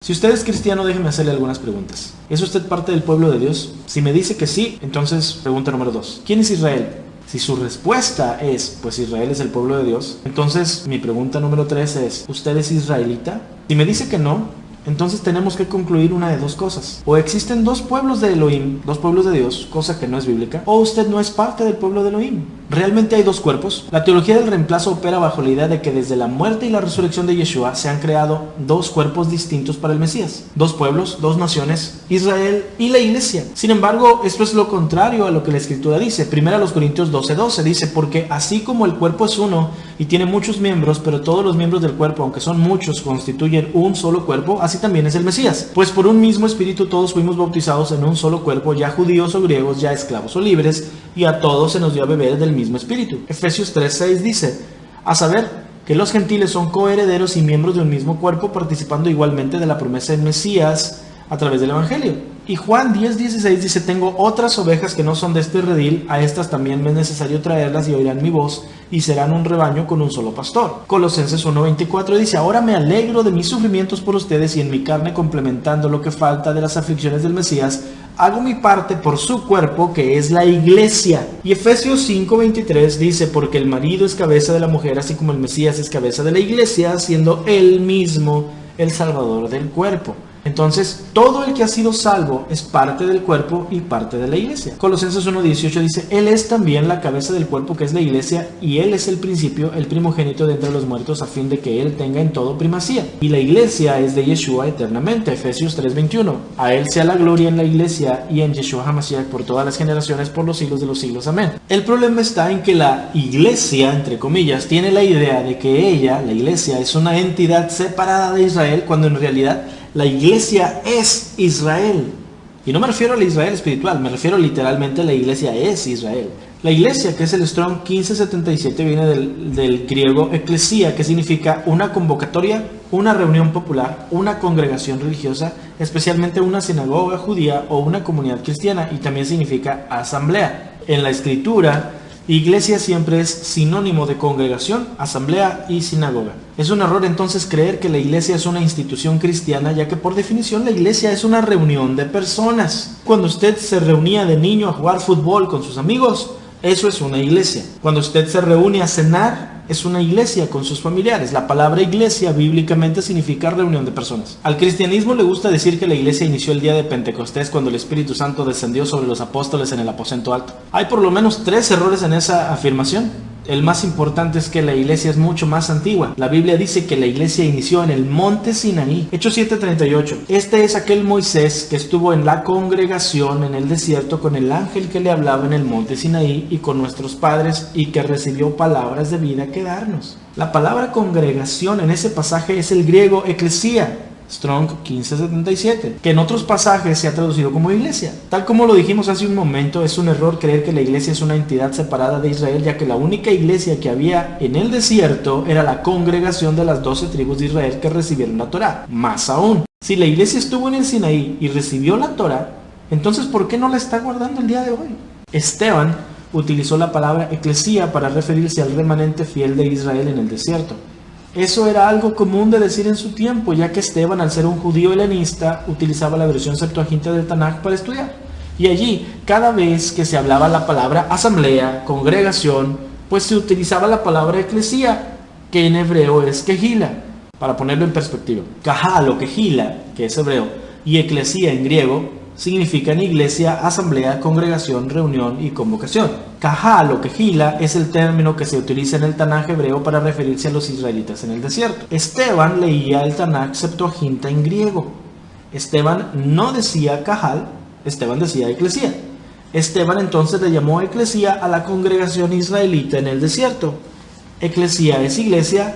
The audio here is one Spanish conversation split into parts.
Si usted es cristiano, déjeme hacerle algunas preguntas. ¿Es usted parte del pueblo de Dios? Si me dice que sí, entonces pregunta número 2. ¿Quién es Israel? Si su respuesta es, pues Israel es el pueblo de Dios, entonces mi pregunta número 3 es, ¿usted es israelita? Si me dice que no, entonces tenemos que concluir una de dos cosas. O existen dos pueblos de Elohim, dos pueblos de Dios, cosa que no es bíblica, o usted no es parte del pueblo de Elohim. ¿Realmente hay dos cuerpos? La teología del reemplazo opera bajo la idea de que desde la muerte y la resurrección de Yeshua se han creado dos cuerpos distintos para el Mesías. Dos pueblos, dos naciones, Israel y la iglesia. Sin embargo, esto es lo contrario a lo que la Escritura dice. Primera los Corintios 12:12 dice, porque así como el cuerpo es uno y tiene muchos miembros, pero todos los miembros del cuerpo, aunque son muchos, constituyen un solo cuerpo, así también es el Mesías. Pues por un mismo espíritu todos fuimos bautizados en un solo cuerpo, ya judíos o griegos, ya esclavos o libres, y a todos se nos dio a beber del mismo espíritu. Efesios 3:6 dice, a saber, que los gentiles son coherederos y miembros de un mismo cuerpo, participando igualmente de la promesa del Mesías a través del Evangelio. Y Juan 10:16 dice, tengo otras ovejas que no son de este redil, a estas también me es necesario traerlas y oirán mi voz, y serán un rebaño con un solo pastor. Colosenses 1:24 dice, ahora me alegro de mis sufrimientos por ustedes y en mi carne complementando lo que falta de las aflicciones del Mesías, hago mi parte por su cuerpo que es la iglesia. Y Efesios 5:23 dice, porque el marido es cabeza de la mujer, así como el Mesías es cabeza de la iglesia, siendo él mismo el salvador del cuerpo. Entonces, todo el que ha sido salvo es parte del cuerpo y parte de la iglesia. Colosenses 1:18 dice, Él es también la cabeza del cuerpo que es la iglesia, y Él es el principio, el primogénito de entre los muertos, a fin de que Él tenga en todo primacía. Y la iglesia es de Yeshua eternamente. Efesios 3:21. A Él sea la gloria en la iglesia y en Yeshua HaMashiach por todas las generaciones, por los siglos de los siglos. Amén. El problema está en que la iglesia, entre comillas, tiene la idea de que ella, la iglesia, es una entidad separada de Israel, cuando en realidad la iglesia es Israel. Y no me refiero a la Israel espiritual, me refiero literalmente a la iglesia es Israel. La iglesia, que es el Strong 1577, viene del griego eclesia, que significa una convocatoria, una reunión popular, una congregación religiosa, especialmente una sinagoga judía o una comunidad cristiana, y también significa asamblea. En la escritura, iglesia siempre es sinónimo de congregación, asamblea y sinagoga. Es un error entonces creer que la iglesia es una institución cristiana, ya que por definición la iglesia es una reunión de personas. Cuando usted se reunía de niño a jugar fútbol con sus amigos, eso es una iglesia. Cuando usted se reúne a cenar, es una iglesia con sus familiares. La palabra iglesia bíblicamente significa reunión de personas. Al cristianismo le gusta decir que la iglesia inició el día de Pentecostés, cuando el Espíritu Santo descendió sobre los apóstoles en el aposento alto. Hay por lo menos 3 errores en esa afirmación. El más importante es que la iglesia es mucho más antigua. La Biblia dice que la iglesia inició en el monte Sinaí. Hechos 7:38. Este es aquel Moisés que estuvo en la congregación en el desierto con el ángel que le hablaba en el monte Sinaí y con nuestros padres, y que recibió palabras de vida que darnos. La palabra congregación en ese pasaje es el griego eclesia, Strong 1577, que en otros pasajes se ha traducido como iglesia. Tal como lo dijimos hace un momento, es un error creer que la iglesia es una entidad separada de Israel, ya que la única iglesia que había en el desierto era la congregación de las 12 tribus de Israel que recibieron la Torá. Más aún, si la iglesia estuvo en el Sinaí y recibió la Torá, entonces ¿por qué no la está guardando el día de hoy? Esteban utilizó la palabra eclesía para referirse al remanente fiel de Israel en el desierto. Eso era algo común de decir en su tiempo, ya que Esteban, al ser un judío helenista, utilizaba la versión Septuaginta del Tanaj para estudiar. Y allí, cada vez que se hablaba la palabra asamblea, congregación, pues se utilizaba la palabra eclesía, que en hebreo es kehila. Para ponerlo en perspectiva, kahal o kehila, que es hebreo, y eclesía en griego, significan iglesia, asamblea, congregación, reunión y convocación. Kahal o kehila es el término que se utiliza en el Tanaj hebreo para referirse a los israelitas en el desierto. Esteban leía el Tanaj Septuaginta en griego. Esteban no decía kahal, Esteban decía eclesía. Esteban entonces le llamó eclesía a la congregación israelita en el desierto. Eclesía es iglesia,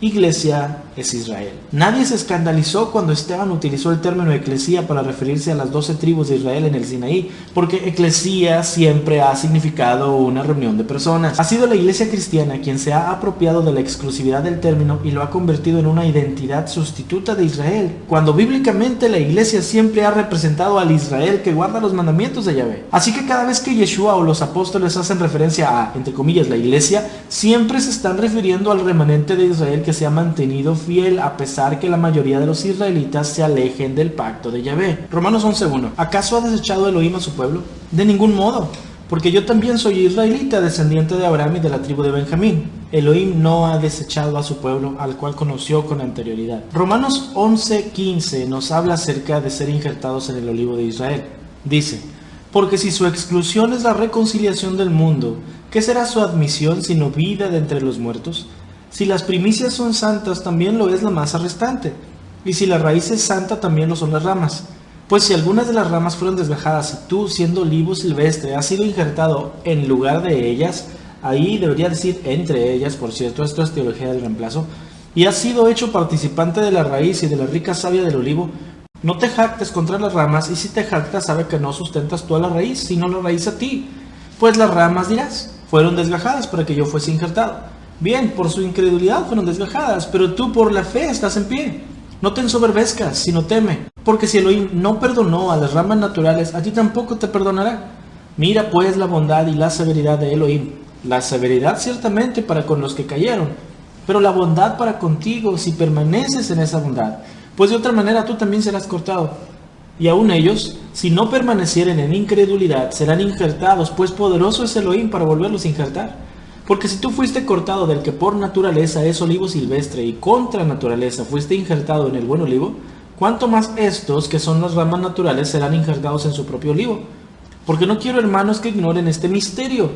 iglesia es Israel. Nadie se escandalizó cuando Esteban utilizó el término eclesía para referirse a las 12 tribus de Israel en el Sinaí, porque eclesía siempre ha significado una reunión de personas. Ha sido la iglesia cristiana quien se ha apropiado de la exclusividad del término y lo ha convertido en una identidad sustituta de Israel, cuando bíblicamente la iglesia siempre ha representado al Israel que guarda los mandamientos de Yahvé. Así que cada vez que Yeshua o los apóstoles hacen referencia a, entre comillas, la iglesia, siempre se están refiriendo al remanente de Israel que que se ha mantenido fiel a pesar que la mayoría de los israelitas se alejen del pacto de Yahvé. Romanos 11:1. ¿Acaso ha desechado Elohim a su pueblo? De ningún modo, porque yo también soy israelita, descendiente de Abraham y de la tribu de Benjamín. Elohim no ha desechado a su pueblo, al cual conoció con anterioridad. Romanos 11:15 nos habla acerca de ser injertados en el olivo de Israel. Dice: porque si su exclusión es la reconciliación del mundo, ¿qué será su admisión sino vida de entre los muertos? Si las primicias son santas, también lo es la masa restante. Y si la raíz es santa, también lo son las ramas. Pues si algunas de las ramas fueron desgajadas y tú, siendo olivo silvestre, has sido injertado en lugar de ellas, ahí debería decir entre ellas, por cierto, esto es teología del reemplazo, y has sido hecho participante de la raíz y de la rica savia del olivo, no te jactes contra las ramas, y si te jactas, sabe que no sustentas tú a la raíz, sino la raíz a ti. Pues las ramas, dirás, fueron desgajadas para que yo fuese injertado. Bien, por su incredulidad fueron desgajadas, pero tú por la fe estás en pie. No te ensoberbezcas, sino teme, porque si Elohim no perdonó a las ramas naturales, a ti tampoco te perdonará. Mira pues la bondad y la severidad de Elohim. La severidad ciertamente para con los que cayeron, pero la bondad para contigo si permaneces en esa bondad, pues de otra manera tú también serás cortado. Y aun ellos, si no permanecieren en incredulidad, serán injertados, pues poderoso es Elohim para volverlos a injertar. Porque si tú fuiste cortado del que por naturaleza es olivo silvestre y contra naturaleza fuiste injertado en el buen olivo, ¿cuánto más estos, que son las ramas naturales, serán injertados en su propio olivo? Porque no quiero, hermanos, que ignoren este misterio,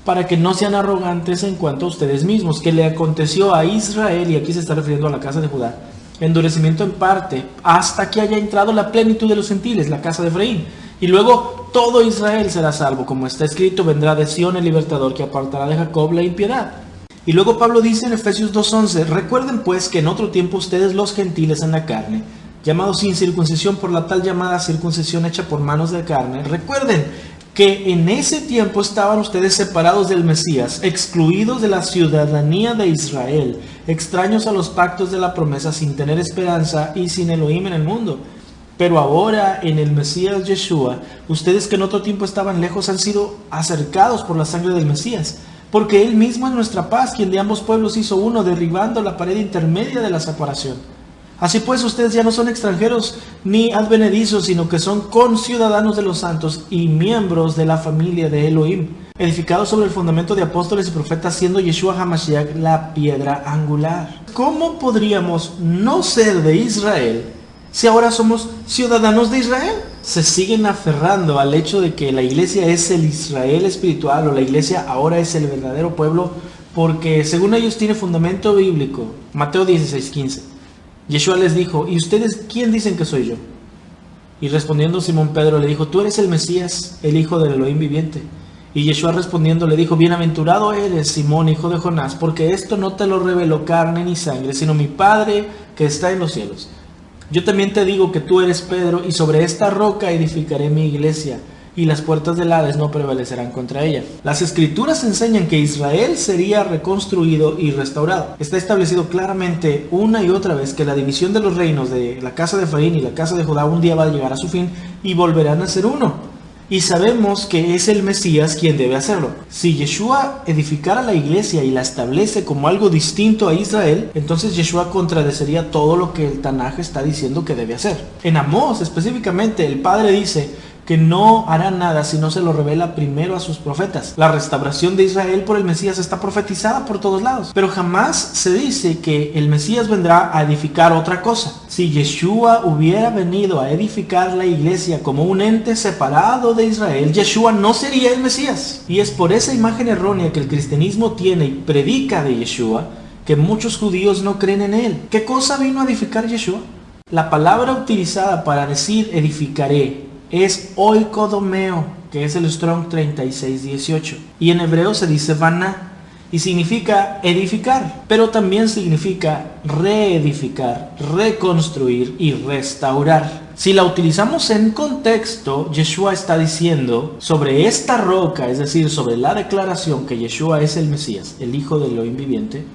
para que no sean arrogantes en cuanto a ustedes mismos, que le aconteció a Israel, y aquí se está refiriendo a la casa de Judá, endurecimiento en parte, hasta que haya entrado la plenitud de los gentiles, la casa de Efraín. Y luego todo Israel será salvo, como está escrito, vendrá de Sión el libertador que apartará de Jacob la impiedad. Y luego Pablo dice en Efesios 2:11, recuerden pues que en otro tiempo ustedes los gentiles en la carne, llamados sin circuncisión por la tal llamada circuncisión hecha por manos de carne, recuerden que en ese tiempo estaban ustedes separados del Mesías, excluidos de la ciudadanía de Israel, extraños a los pactos de la promesa, sin tener esperanza y sin Elohim en el mundo. Pero ahora en el Mesías Yeshua, ustedes que en otro tiempo estaban lejos han sido acercados por la sangre del Mesías, porque Él mismo es nuestra paz, quien de ambos pueblos hizo uno, derribando la pared intermedia de la separación. Así pues, ustedes ya no son extranjeros ni advenedizos, sino que son conciudadanos de los santos y miembros de la familia de Elohim, edificados sobre el fundamento de apóstoles y profetas, siendo Yeshua HaMashiach la piedra angular. ¿Cómo podríamos no ser de Israel si ahora somos ciudadanos de Israel? Se siguen aferrando al hecho de que la iglesia es el Israel espiritual, o la iglesia ahora es el verdadero pueblo, porque según ellos tiene fundamento bíblico. Mateo 16:15. Yeshua les dijo, ¿y ustedes quién dicen que soy yo? Y respondiendo Simón Pedro le dijo, tú eres el Mesías, el hijo del Elohim viviente. Y Yeshua respondiendo le dijo, bienaventurado eres, Simón, hijo de Jonás, porque esto no te lo reveló carne ni sangre, sino mi Padre que está en los cielos. Yo también te digo que tú eres Pedro, y sobre esta roca edificaré mi iglesia, y las puertas del Hades no prevalecerán contra ella. Las escrituras enseñan que Israel sería reconstruido y restaurado. Está establecido claramente una y otra vez que la división de los reinos de la casa de Efraín y la casa de Judá un día va a llegar a su fin y volverán a ser uno. Y sabemos que es el Mesías quien debe hacerlo. Si Yeshua edificara la iglesia y la establece como algo distinto a Israel, entonces Yeshua contradeciría todo lo que el Tanaj está diciendo que debe hacer. En Amós específicamente el Padre dice que no hará nada si no se lo revela primero a sus profetas. La restauración de Israel por el Mesías está profetizada por todos lados, pero jamás se dice que el Mesías vendrá a edificar otra cosa. Si Yeshua hubiera venido a edificar la iglesia como un ente separado de Israel, Yeshua no sería el Mesías. Y es por esa imagen errónea que el cristianismo tiene y predica de Yeshua que muchos judíos no creen en él. ¿Qué cosa vino a edificar Yeshua? La palabra utilizada para decir edificaré es oikodomeo, que es el Strong 3618. Y en hebreo se dice vaná, y significa edificar, pero también significa reedificar, reconstruir y restaurar. Si la utilizamos en contexto, Yeshua está diciendo sobre esta roca, es decir, sobre la declaración que Yeshua es el Mesías, el Hijo del Elohim viviente,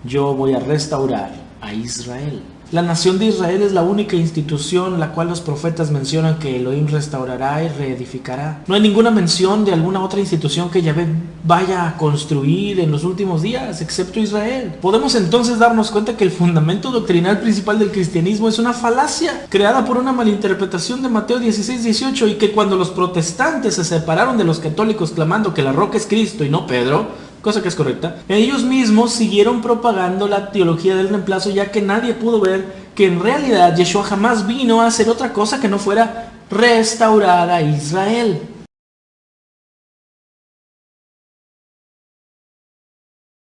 yo voy a restaurar a Israel. La nación de Israel es la única institución la cual los profetas mencionan que Elohim restaurará y reedificará. No hay ninguna mención de alguna otra institución que Yahvé vaya a construir en los últimos días, excepto Israel. Podemos entonces darnos cuenta que el fundamento doctrinal principal del cristianismo es una falacia creada por una malinterpretación de Mateo 16-18, y que cuando los protestantes se separaron de los católicos clamando que la roca es Cristo y no Pedro, cosa que es correcta, ellos mismos siguieron propagando la teología del reemplazo, ya que nadie pudo ver que en realidad Yeshua jamás vino a hacer otra cosa que no fuera restaurar a Israel.